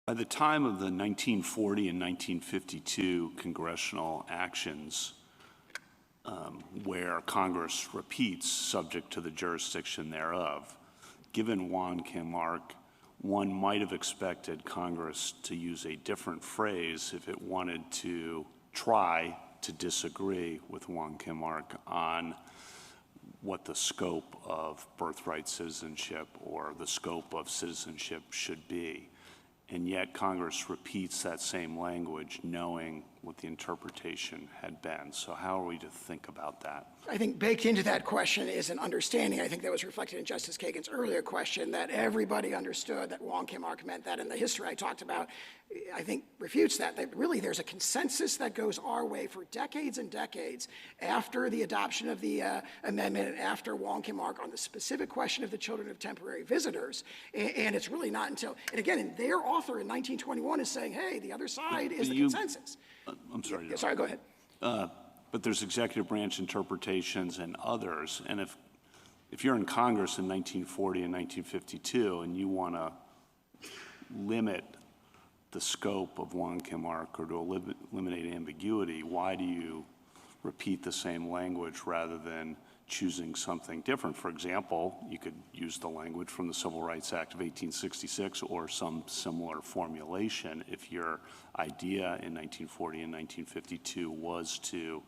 By the time of the 1940 and 1952 congressional actions, where Congress repeats subject to the jurisdiction thereof, given Juan Kim Ark, one might have expected Congress to use a different phrase if it wanted to try to disagree with Juan Kim Ark on what the scope of birthright citizenship or the scope of citizenship should be. And yet Congress repeats that same language knowing what the interpretation had been. So how are we to think about that? I think baked into that question is an understanding, I think that was reflected in Justice Kagan's earlier question, that everybody understood that Juan Kim Ark meant that, and the history I talked about, I think, refutes that. That really there's a consensus that goes our way for decades and decades after the adoption of the amendment and after Juan Kim Ark on the specific question of the children of temporary visitors. And it's really not until, and again, and their author in 1921 is saying, hey, the other side is the consensus. I'm sorry. Sorry, go ahead. But there's executive branch interpretations and others. And if you're in Congress in 1940 and 1952 and you want to limit the scope of Juan Kim Ark or to eliminate ambiguity, why do you repeat the same language rather than choosing something different? For example, you could use the language from the Civil Rights Act of 1866 or some similar formulation if your idea in 1940 and 1952 was to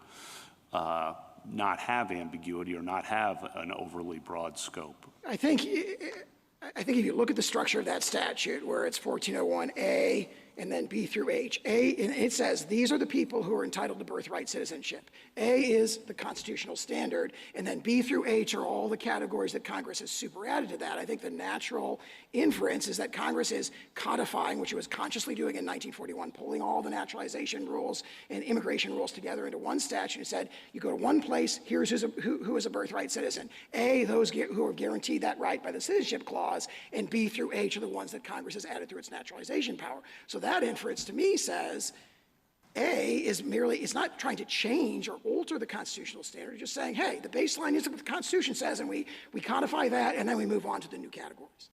not have ambiguity or not have an overly broad scope. I think if you look at the structure of that statute, where it's 1401A and then B through H, A, and it says these are the people who are entitled to birthright citizenship. A is the constitutional standard, and then B through H are all the categories that Congress has superadded to that. I think the natural inference is that Congress is codifying, which it was consciously doing in 1941, pulling all the naturalization rules and immigration rules together into one statute and said, you go to one place, here's who is a birthright citizen. A, those who are guaranteed that right by the citizenship clause, and B through H are the ones that Congress has added through its naturalization power. So that inference to me says A is merely, it's not trying to change or alter the constitutional standard, it's just saying, hey, the baseline is what the Constitution says, and we codify that, and then we move on to the new categories.